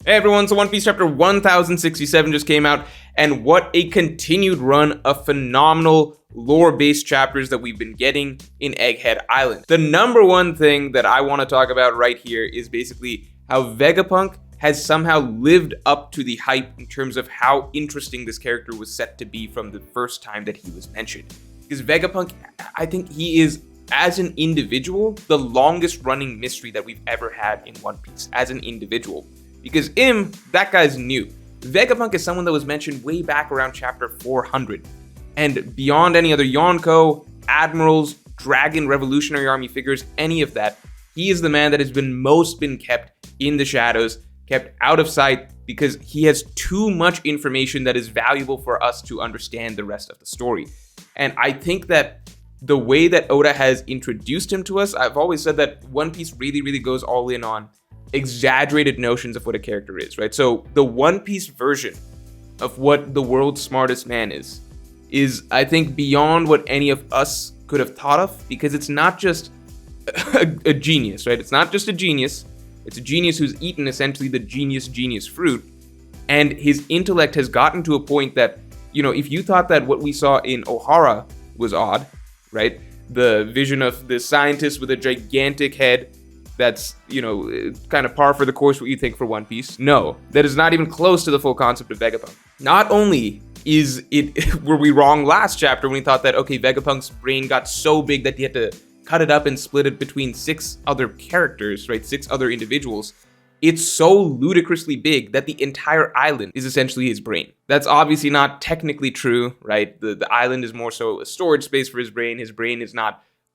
Hey everyone, so One Piece chapter 1067 just came out, and what a continued run of phenomenal lore-based chapters that we've been getting in Egghead Island. The number one thing that I want to talk about right here is basically how Vegapunk has somehow lived up to the hype in terms of how interesting this character was set to be from the first time that he was mentioned. Because Vegapunk, I think he is, as an individual, the longest running mystery that we've ever had in One Piece, as an individual. Because that guy's new. Vegapunk is someone that was mentioned way back around chapter 400. And beyond any other Yonko, Admirals, Dragon, Revolutionary Army figures, any of that, he is the man that has been kept in the shadows, kept out of sight, because he has too much information that is valuable for us to understand the rest of the story. And I think that the way that Oda has introduced him to us, I've always said that One Piece really goes all in on exaggerated notions of what a character is, right? So the One Piece version of what the world's smartest man is I think beyond what any of us could have thought of, because it's not just a genius, right? It's not just a genius. It's a genius who's eaten essentially the genius fruit, and his intellect has gotten to a point that, you know, if you thought that what we saw in Ohara was odd, right? The vision of the scientist with a gigantic head, that's, you know, kind of par for the course what you think for One Piece. No, that is not even close to the full concept of Vegapunk. Not only were we wrong last chapter when we thought that, okay, Vegapunk's brain got so big that he had to cut it up and split it between 6 other characters, right? 6 other individuals. It's so ludicrously big that the entire island is essentially his brain. That's obviously not technically true, right? The island is more so a storage space for his brain. His brain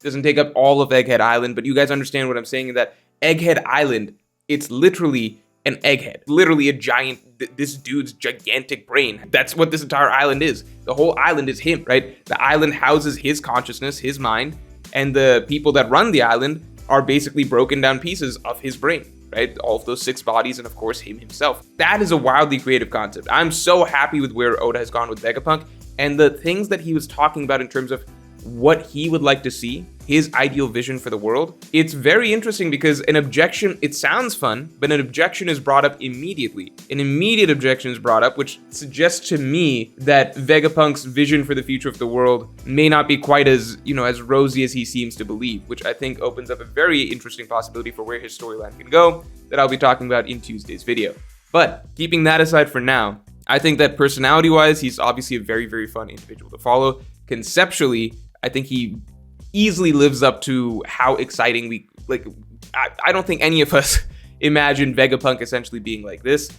doesn't take up all of Egghead Island, but you guys understand what I'm saying, in that Egghead Island, it's literally an egghead. Literally a giant, this dude's gigantic brain. That's what this entire island is. The whole island is him, right? The island houses his consciousness, his mind, and the people that run the island are basically broken down pieces of his brain, right? All of those 6 bodies, and of course him himself. That is a wildly creative concept. I'm so happy with where Oda has gone with Vegapunk, and the things that he was talking about in terms of what he would like to see, his ideal vision for the world. It's very interesting because an objection, it sounds fun, but an objection is brought up immediately. An immediate objection is brought up, which suggests to me that Vegapunk's vision for the future of the world may not be quite as, you know, as rosy as he seems to believe, which I think opens up a very interesting possibility for where his storyline can go that I'll be talking about in Tuesday's video. But keeping that aside for now, I think that personality-wise, he's obviously a very fun individual to follow. Conceptually, I think he easily lives up to how exciting I don't think any of us imagined Vegapunk essentially being like this.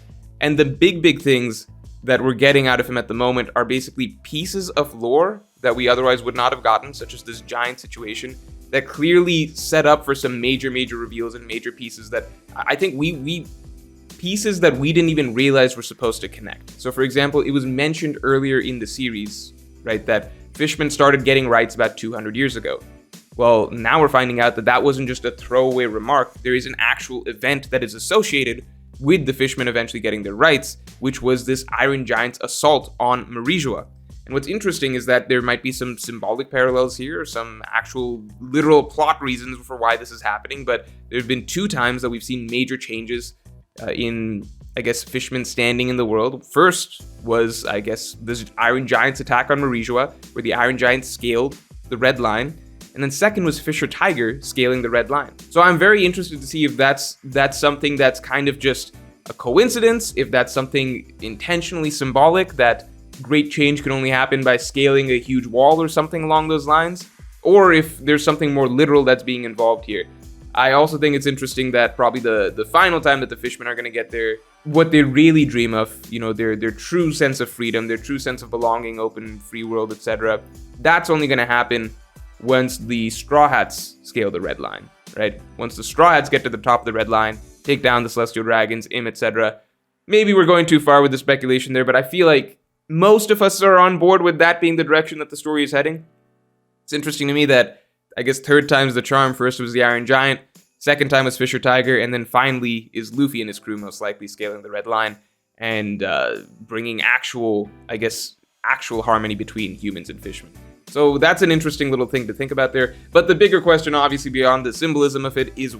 And the big things that we're getting out of him at the moment are basically pieces of lore that we otherwise would not have gotten, such as this giant situation that clearly set up for some major reveals and major pieces that I think pieces that we didn't even realize were supposed to connect. So for example, it was mentioned earlier in the series, right, that Fishman started getting rights about 200 years ago. Well, now we're finding out that wasn't just a throwaway remark. There is an actual event that is associated with the Fishmen eventually getting their rights, which was this Iron Giant's assault on Marijua. And what's interesting is that there might be some symbolic parallels here, some actual literal plot reasons for why this is happening, but there's been 2 times that we've seen major changes in, I guess, Fishman's standing in the world. First was, I guess, this Iron Giant's attack on Marijua, where the Iron Giant scaled the Red Line. And then second was Fisher Tiger scaling the Red Line. So I'm very interested to see if that's something that's kind of just a coincidence, if that's something intentionally symbolic, that great change can only happen by scaling a huge wall or something along those lines, or if there's something more literal that's being involved here. I also think it's interesting that probably the final time that the Fishmen are going to get what they really dream of, you know, their true sense of freedom, their true sense of belonging, open, free world, etc. That's only going to happen once the Straw Hats scale the Red Line, right? Once the Straw Hats get to the top of the Red Line, take down the Celestial Dragons, etc. Maybe we're going too far with the speculation there, but I feel like most of us are on board with that being the direction that the story is heading. It's interesting to me that, I guess, 3rd time's the charm. First was the Iron Giant, 2nd time was Fisher Tiger, and then finally is Luffy and his crew most likely scaling the Red Line and bringing actual harmony between humans and fishmen. So that's an interesting little thing to think about there. But the bigger question, obviously beyond the symbolism of it, is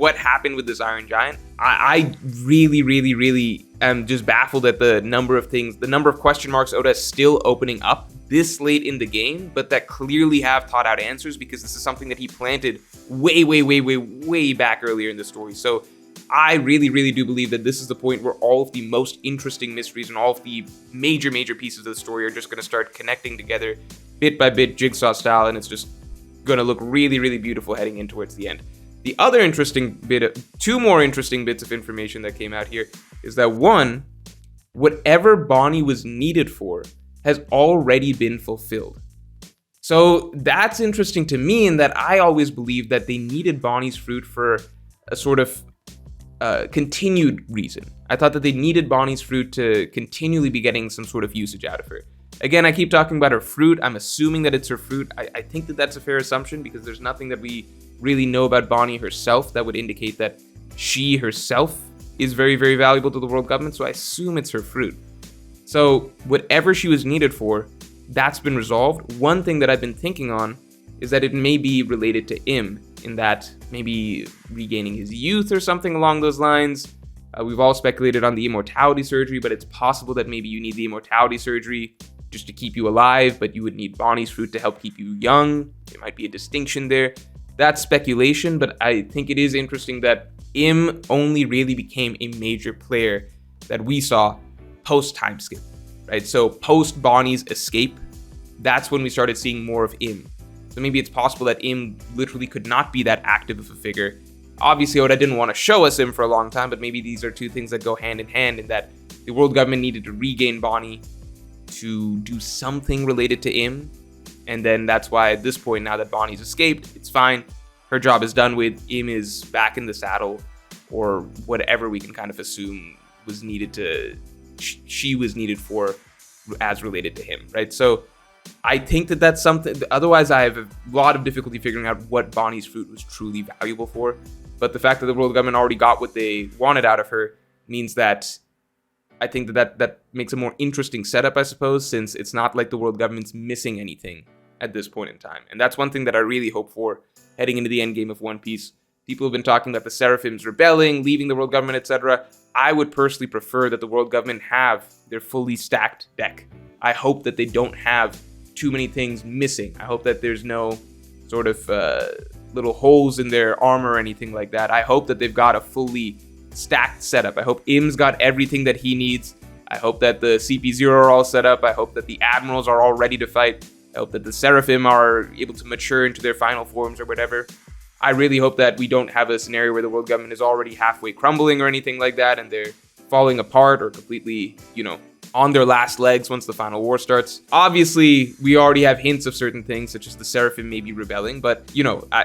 what happened with this Iron Giant. I really am just baffled at the number of question marks Oda is still opening up this late in the game, but that clearly have thought out answers, because this is something that he planted way back earlier in the story. So I really do believe that this is the point where all of the most interesting mysteries and all of the major pieces of the story are just going to start connecting together bit by bit, jigsaw style, and it's just going to look really beautiful heading in towards the end. The other two more interesting bits of information that came out here is that, one, whatever Bonnie was needed for has already been fulfilled. So that's interesting to me, in that I always believed that they needed Bonnie's fruit for a sort of continued reason. I thought that they needed Bonnie's fruit to continually be getting some sort of usage out of her. Again, I keep talking about her fruit. I'm assuming that it's her fruit. I think that that's a fair assumption, because there's nothing that we really know about Bonnie herself that would indicate that she herself is very valuable to the world government. So I assume it's her fruit. So whatever she was needed for, that's been resolved. One thing that I've been thinking on is that it may be related to Im, in that maybe regaining his youth or something along those lines. We've all speculated on the immortality surgery, but it's possible that maybe you need the immortality surgery just to keep you alive, but you would need Bonnie's fruit to help keep you young. There might be a distinction there. That's speculation, but I think it is interesting that Im only really became a major player that we saw post-time skip, right? So post Bonnie's escape, that's when we started seeing more of Im. So maybe it's possible that Im literally could not be that active of a figure. Obviously, Oda didn't want to show us Im for a long time, but maybe these are two things that go hand in hand, in that the world government needed to regain Bonnie to do something related to Im. And then that's why at this point, now that Bonnie's escaped, it's fine. Her job is done with. Im is back in the saddle, or whatever we can kind of assume was needed to, she was needed for as related to him, right? So I think that that's something. Otherwise, I have a lot of difficulty figuring out what Bonnie's fruit was truly valuable for. But the fact that the world government already got what they wanted out of her means that I think that makes a more interesting setup, I suppose, since it's not like the world government's missing anything at this point in time. And that's one thing that I really hope for heading into the end game of One Piece. People have been talking about the Seraphims rebelling, leaving the world government, etc. I would personally prefer that the world government have their fully stacked deck. I hope that they don't have too many things missing. I hope that there's no sort of little holes in their armor or anything like that. I hope that they've got a fully stacked setup. I hope Im's got everything that he needs. I hope that the CP0 are all set up. I hope that the admirals are all ready to fight. I hope that the Seraphim are able to mature into their final forms or whatever. I really hope that we don't have a scenario where the world government is already halfway crumbling or anything like that, and they're falling apart or completely, on their last legs once the final war starts. Obviously, we already have hints of certain things, such as the Seraphim maybe rebelling, but,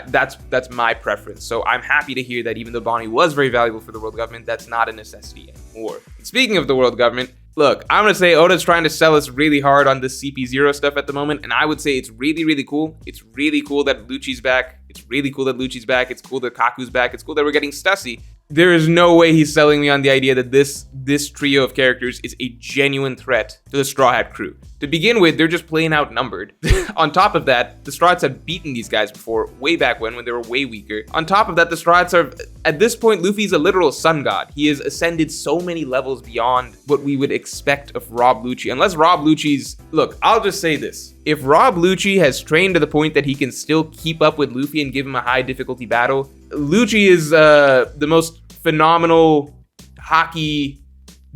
that's my preference. So I'm happy to hear that even though Bonnie was very valuable for the world government, that's not a necessity anymore. And speaking of the world government, look, I'm going to say Oda's trying to sell us really hard on this CP0 stuff at the moment, and I would say it's really cool. It's really cool that Lucci's back. It's really cool that Lucci's back. It's cool that Kaku's back. It's cool that we're getting Stussy. There is no way he's selling me on the idea that this trio of characters is a genuine threat to the Straw Hat crew. To begin with, they're just plain outnumbered. On top of that, the Straw Hats have beaten these guys before, way back when they were way weaker. On top of that, the Straw Hats are, at this point, Luffy's a literal sun god. He has ascended so many levels beyond what we would expect of Rob Lucci. Unless Rob Lucci's... Look, I'll just say this. If Rob Lucci has trained to the point that he can still keep up with Luffy and give him a high difficulty battle, Lucci is the most phenomenal hockey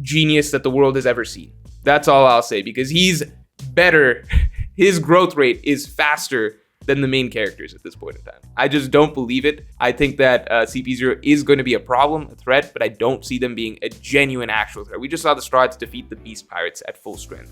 genius that the world has ever seen. That's all I'll say, because he's better. His growth rate is faster than the main characters at this point in time. I just don't believe it. I think that CP0 is going to be a problem, a threat, but I don't see them being a genuine actual threat. We just saw the Straw Hats defeat the Beast Pirates at full strength.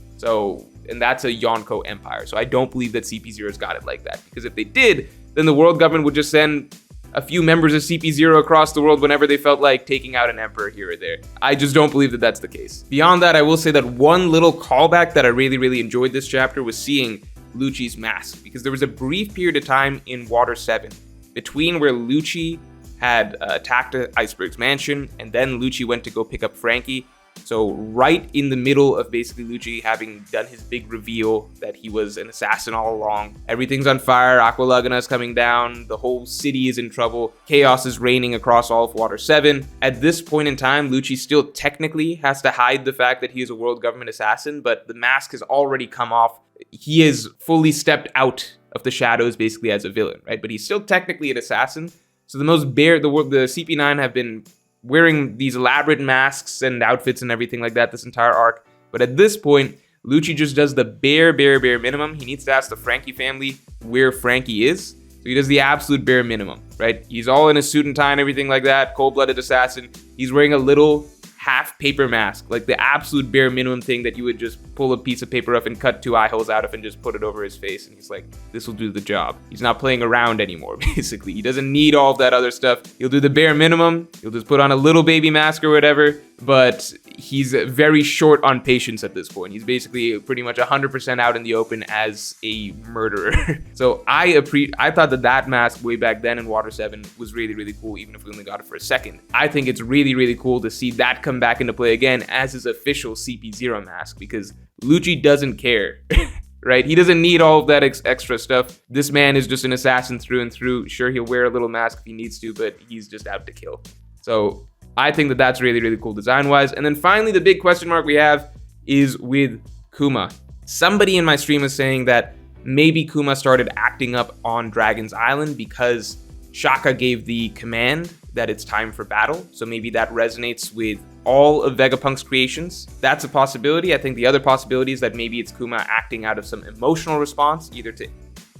And that's a Yonko empire. So I don't believe that CP0's got it like that, because if they did, then the world government would just send a few members of CP0 across the world whenever they felt like taking out an emperor here or there. I just don't believe that that's the case. Beyond that, I will say that one little callback that I really enjoyed this chapter was seeing Lucci's mask, because there was a brief period of time in Water 7 between where Lucci had attacked Iceberg's mansion, and then Lucci went to go pick up Frankie. So right in the middle of basically Lucci having done his big reveal that he was an assassin all along. Everything's on fire, Aqua Laguna is coming down, the whole city is in trouble, chaos is reigning across all of Water 7. At this point in time, Lucci still technically has to hide the fact that he is a world government assassin, but the mask has already come off. He has fully stepped out of the shadows basically as a villain, right? But he's still technically an assassin. So the CP9 have been wearing these elaborate masks and outfits and everything like that this entire arc. But at this point, Lucci just does the bare minimum. He needs to ask the Frankie family where Frankie is. So he does the absolute bare minimum, right? He's all in a suit and tie and everything like that, cold-blooded assassin. He's wearing a little half paper mask, like the absolute bare minimum thing that you would just pull a piece of paper up and cut 2 eye holes out of and just put it over his face. And he's like, this will do the job. He's not playing around anymore, basically. He doesn't need all of that other stuff. He'll do the bare minimum. He'll just put on a little baby mask or whatever, but he's very short on patience at this point. He's basically pretty much 100% out in the open as a murderer. So I thought that mask way back then in Water 7 was really cool, even if we only got it for a second. I think it's really cool to see that come back into play again as his official CP0 mask, because Lucci doesn't care. Right? He doesn't need all of that extra stuff. This man is just an assassin through and through. Sure, he'll wear a little mask if he needs to, but he's just out to kill. So I think that that's really cool design-wise. And then finally, the big question mark we have is with Kuma. Somebody in my stream was saying that maybe Kuma started acting up on Dragon's Island because Shaka gave the command that it's time for battle. So maybe that resonates with all of Vegapunk's creations. That's a possibility. I think the other possibility is that maybe it's Kuma acting out of some emotional response, either to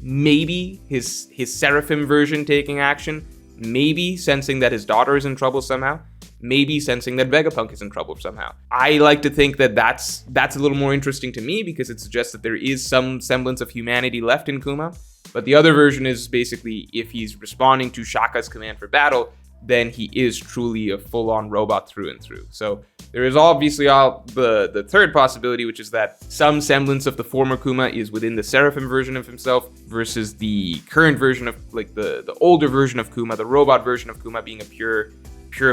maybe his Seraphim version taking action, maybe sensing that his daughter is in trouble somehow, maybe sensing that Vegapunk is in trouble somehow. I like to think that that's a little more interesting to me because it suggests that there is some semblance of humanity left in Kuma. But the other version is basically if he's responding to Shaka's command for battle, then he is truly a full-on robot through and through. So there is obviously the third possibility, which is that some semblance of the former Kuma is within the Seraphim version of himself versus the current version of, like, the older version of Kuma, the robot version of Kuma being a pure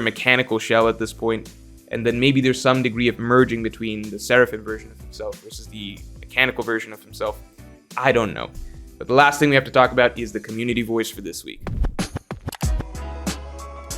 mechanical shell at this point. And then maybe there's some degree of merging between the Seraphim version of himself versus the mechanical version of himself. I don't know. But the last thing we have to talk about is the community voice for this week.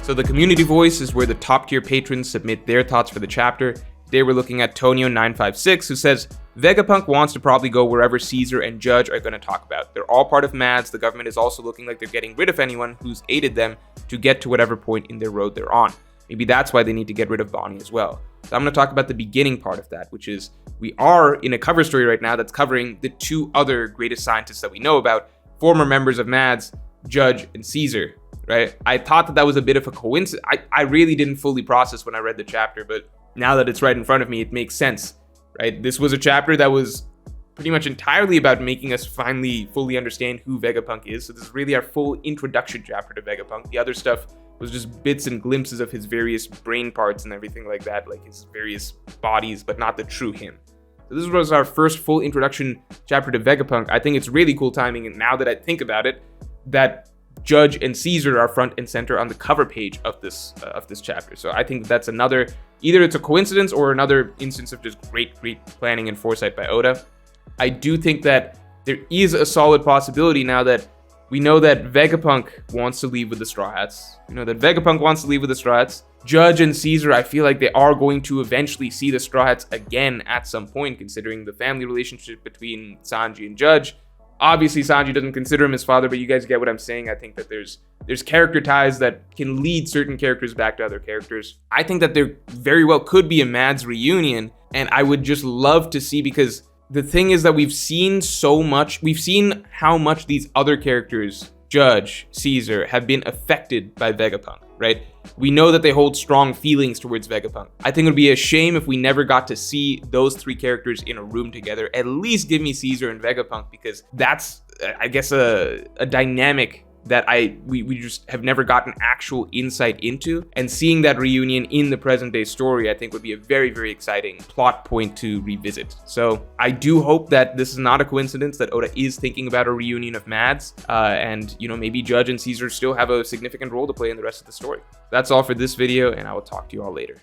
So the community voice is where the top tier patrons submit their thoughts for the chapter. Today we're looking at Tonio956, who says, Vegapunk wants to probably go wherever Caesar and Judge are going to talk about. They're all part of MADS. The government is also looking like they're getting rid of anyone who's aided them to get to whatever point in their road they're on. Maybe that's why they need to get rid of Bonnie as well. So I'm going to talk about the beginning part of that, which is we are in a cover story right now that's covering the 2 other greatest scientists that we know about, former members of MADS, Judge and Caesar. Right? I thought that was a bit of a coincidence. I really didn't fully process when I read the chapter, but now that it's right in front of me, it makes sense, right? This was a chapter that was pretty much entirely about making us finally fully understand who Vegapunk is. So this is really our full introduction chapter to Vegapunk. The other stuff was just bits and glimpses of his various brain parts and everything like that, like his various bodies, but not the true him. So this was our first full introduction chapter to Vegapunk. I think it's really cool timing, and now that I think about it, that Judge and Caesar are front and center on the cover page of this chapter. So I think that's another, either it's a coincidence or another instance of just great planning and foresight by Oda. I do think that there is a solid possibility now that we know that Vegapunk wants to leave with the Straw Hats. Judge and Caesar, I feel like they are going to eventually see the Straw Hats again at some point, considering the family relationship between Sanji and Judge. Obviously, Sanji doesn't consider him his father, but you guys get what I'm saying. I think that there's character ties that can lead certain characters back to other characters. I think that there very well could be a MADS reunion, and I would just love to see, because the thing is that we've seen how much these other characters, Judge, Caesar, have been affected by Vegapunk, right? We know that they hold strong feelings towards Vegapunk. I think it would be a shame if we never got to see those 3 characters in a room together. At least give me Caesar and Vegapunk, because that's, I guess, a dynamic that we just have never gotten actual insight into. And seeing that reunion in the present day story, I think would be a very, very exciting plot point to revisit. So I do hope that this is not a coincidence, that Oda is thinking about a reunion of MADS, and, you know, maybe Judge and Caesar still have a significant role to play in the rest of the story. That's all for this video, and I will talk to you all later.